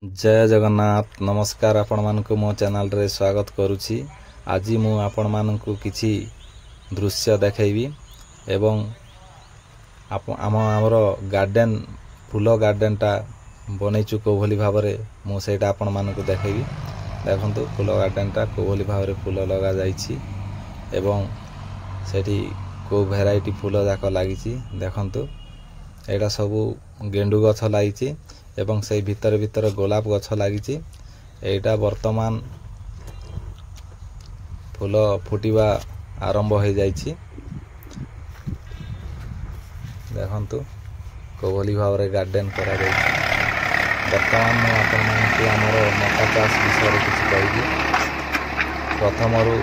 जय जगन्नाथ नमस्कार आपण मानक मो चैनल रे स्वागत करुछि। आज मु आपण मानक किछि दृश्य देखैबी एवं आमर गार्डन फूल गार्डन टा बनैछु को भली भाबरे मु सेटा आपण मानक देखैबी। देखंतु फूल गार्डन टा को भली भाबरे फूल लगा जाईछि एवं सेठी को भेराइटी फूल जाक लागिछि। देखंतु एटा सबु गेंडु गछ लागिछि एवं से भीतर भीतर गोलाप गछ लागिछि। एटा वर्तमान फूल फुटिबा आरंभ हो जाइछि। देखंतु कोभली भावरे गार्डन करा जाइछि। वर्तमान मु आपन मानकु हमर मका चाष विषय किछि कहिबी। प्रथमरु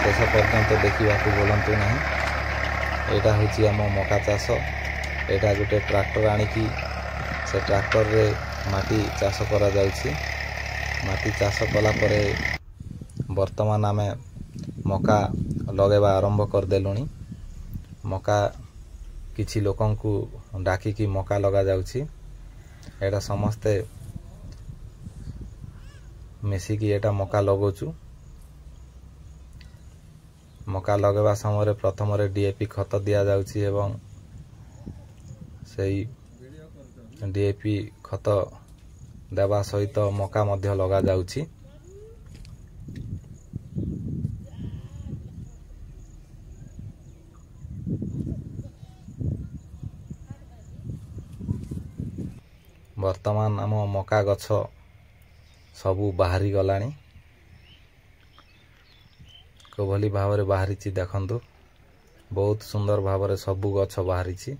शेष पर्यंत देखिबाकू बोलंतु नाही। एटा होछि हम मका चाष। एटा गुटे ट्रैक्टर आनिकी से ट्रैक्टर रे माटी चाष करा जाउछि। माटी चाष कला परे वर्तमान आमे मका लगेबा आरंभ कर देलुनी। मका किछि लोकंकु डाकी की मका लगा जाउछि। एटा समस्ते मिसी की एटा मका लगोचु। मका लगेबा समय प्रथम रे डीएपी खत दिया जाउछि एवं सेही डीएपी खत देवा सहित मका मध्य लगा जाउछि। वर्तमान आम मका गछ सबु बाहरी गलानी। कोभली भावरे बाहरीछि देखंतु। बहुत सुंदर भावरे सबु गछ बाहरीछि।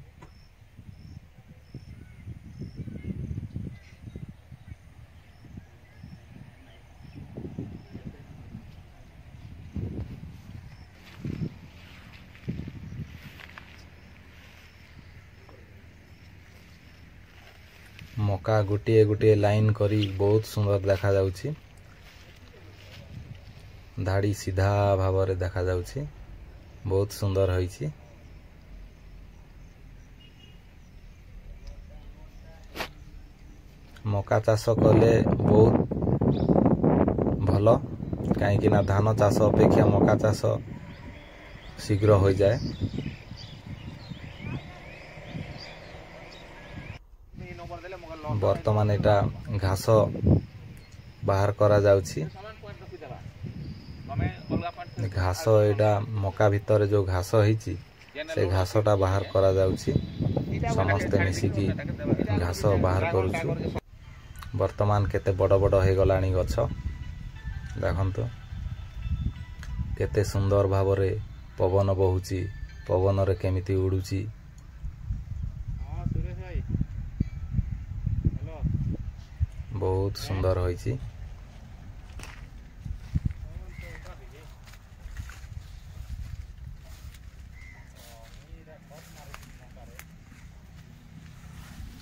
मका गुटिए गुटिए लाइन करी बहुत सुंदर देखा जाउछि। धाड़ी सीधा भावरे देखा जाउछि। बहुत सुंदर होइछि। मका चाष कले बहुत भलो काहेकि ना धान चाष अपेक्षा मका चाष शीघ्र हो जाए। वर्तमान एटा घास बाहर करा जाउछि। घास एटा मका भीतर जो घास हिची से घासटा बाहर करा जाउछि। समस्त मिसी की घास बाहर करूछु। वर्तमान केते बड़ बड़ हे गलानी गछ देखंतु। केते सुंदर भावरे पवन बहुची। पवन रे केमिति उडुची। बहुत सुंदर होइछि।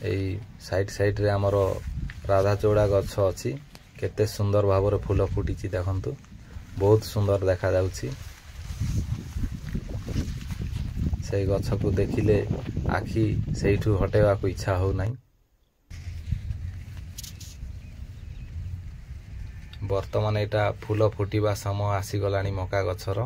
एई साइड साइड रे हमरो राधा चौड़ा गछ अछि। केते सुंदर भावरे फूल फुटिछि देखंतु। बहुत सुंदर देखा जाउछि। सेई गछ को देखिले आखी सेइठु हटेबा को इच्छा हो नाही। वर्तमान एटा फूल फुटिबा समय आसी गलानी मका गछर।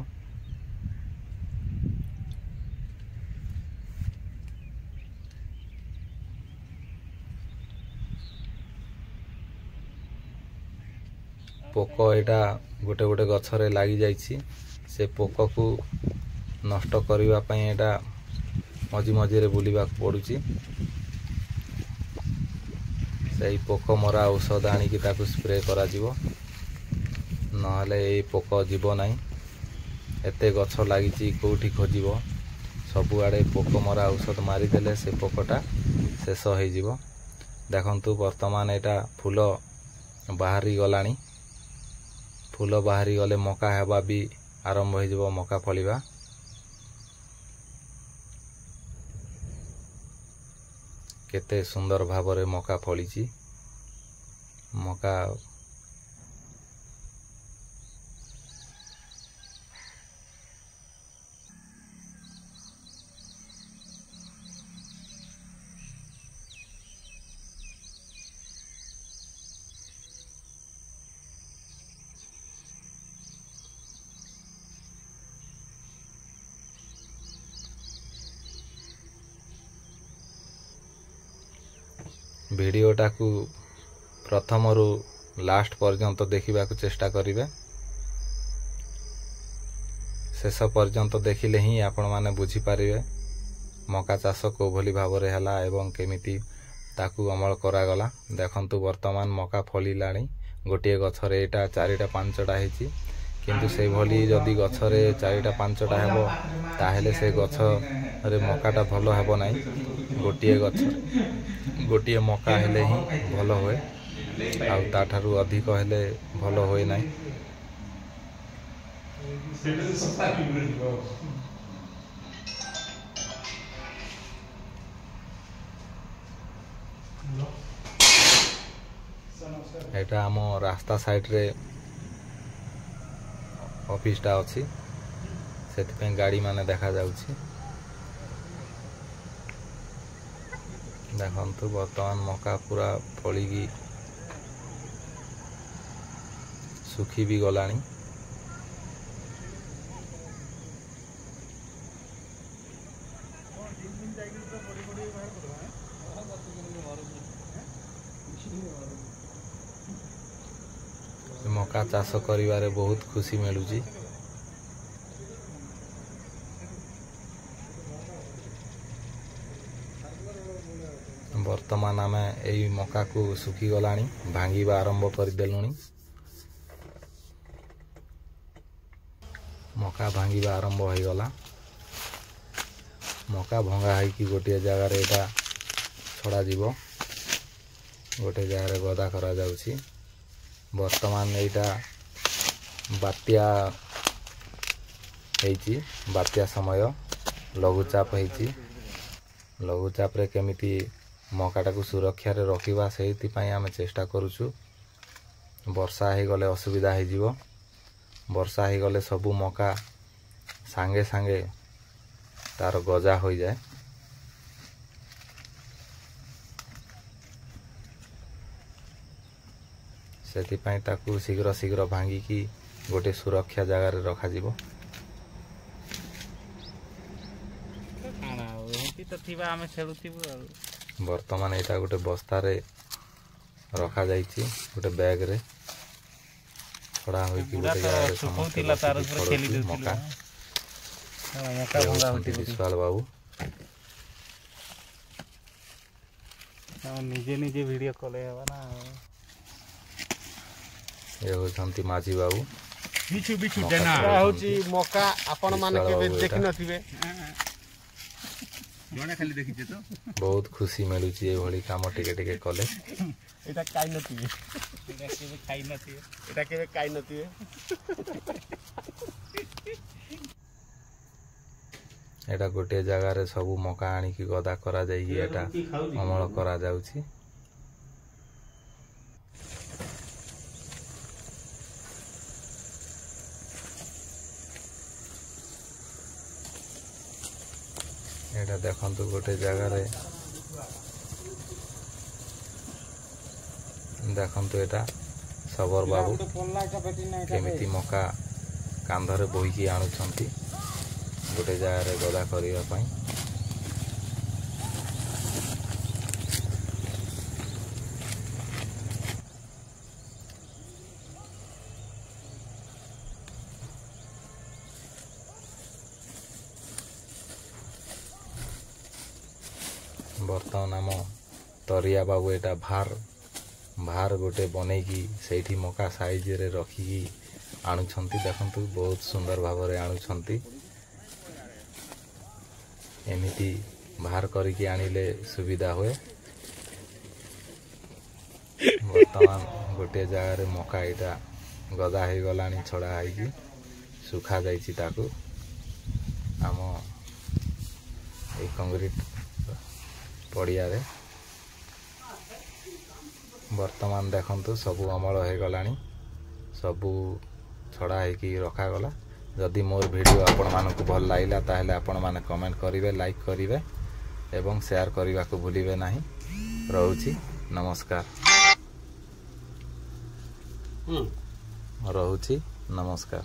पोको एटा गोटे गोटे गछरे लागी जाइछि। से पोको को नष्ट करिवा पई एटा मझी मझी रे बुलिबा पडुछि। सेही पोको मरा औषध आनी की ताकू स्प्रे करा जिवो। नहले ए पोको जीवो नाही। एते गछ लागिछि कोठी खोजिबो। सबु आडे पोको मरा औषध मारी देले से पोकोटा शेष होई जिवो। देखंतु वर्तमान एटा फूल बाहरी गलानी। फूल बाहरी गले मका हेबा भी आरंभ हो जिवो। मका फलिबा केते सुंदर भावरे मका फलिछि। मका भिडियोटा को प्रथमरू लास्ट पर्यंत देखा चेष्टा करेंगे। शेष पर्यंत देखिले ही आपण माने बुझी पारिबे मका चाष को भली भाव रे हला एवं केमिति ताकू अमल करागला। देखंतु वर्तमान मका फलिलाणी गोटे गछरे एटा 4टा 5टा हेची किंतु से भली जदि गछरे 4टा 5टा हेबो ताहेले से गछ रे मकाटा भलो हेबो नै। गोटे गछ गोटे मका हेले ही भलो होए आ ताठारु अधिक हेले भलो होए नै। एटा आम रास्ता साइड रे ऑफिसटा अछि सेति गाड़ी माने देखा जाउछि। देखंतु वर्तमान मका पूरा फलिकी सुखी भी गलानी। मका चाष करिवारे बहुत खुशी मिलुची। वर्तमान आमे एई मका को सुखी गलानी भांगीबा आरंभ कर देलुनी। मका भांगीबा आरंभ हो गला। मका भंगा है कि गोटे जगह रे एटा छड़ा जीवो गोटे जगह रे गदा करा जाउची। वर्तमान एटा बात्या हेची बात्या समय लघुचाप हेची। लघुचाप रे केमिति मकाटा को सुरक्षा रे रखिबा सेति पई आमे चेष्टा करूछु। वर्षा हे गले असुविधा हे जीवो। वर्षा हे गले सबु मका सांगे सांगे तार गजा हो जाए। सेति पई ताकू शीघ्र शीघ्र भांगी की गोटे सुरक्षा जगह रे रखा जीवो। वर्तमान एटा गोटे बस्ता रे रखा जाइछि गोटे बैग रे छड़ा होई कि गोटे जगह रे सुखौतिला तार ऊपर खेली देउतिला मका भंगा होती विश्वाल बाबू निजे निजे वीडियो कॉल हेबा ना। ये होछंती माझी बाबू बिछु बिछु देना होची मका आपण माने केबे देखि नथिबे जोने खाली देखिजे तो बहुत खुशी मिलुची ए भली काम टिके टिके कले। एटा काई नथिबे एटा केबे काई नथिबे एटा गोटे जगह रे सबु मका आनी की गदा करा जाई एटा अमल करा जाउची। एटा देखंतु गोटे जगह रे देखंतु एटा सबर बाबू केमिति मका कांधरे बोहिकी आनुछंती गोटे जगह रे गदा करिया पई। बर्तमान आम तरिया बाबू एटा भार गोटे बनैकी सेठी मका साइज रे रखिकी आनुछंती। देखंतु बहुत सुंदर भाव रे आनुछंती। एमिति बाहर करिकी आनिले सुविधा होए। वर्तमान गोटे जगह रे मका एटा गदा हे गलानी छड़ा हाइकी सुखा जाइछि ताकू आम ए कंक्रीट पड़िया रे। वर्तमान देखंतु सबु अमल हो गलानी सबु छड़ा हेकी रखा गला। जदि मोर वीडियो आपण मानकु भल लागिला ताहेले आपण माने कमेंट करिवे लाइक करिवे एवं शेयर करबा को भूलिबे नाही। रहउची नमस्कार। रहउची नमस्कार।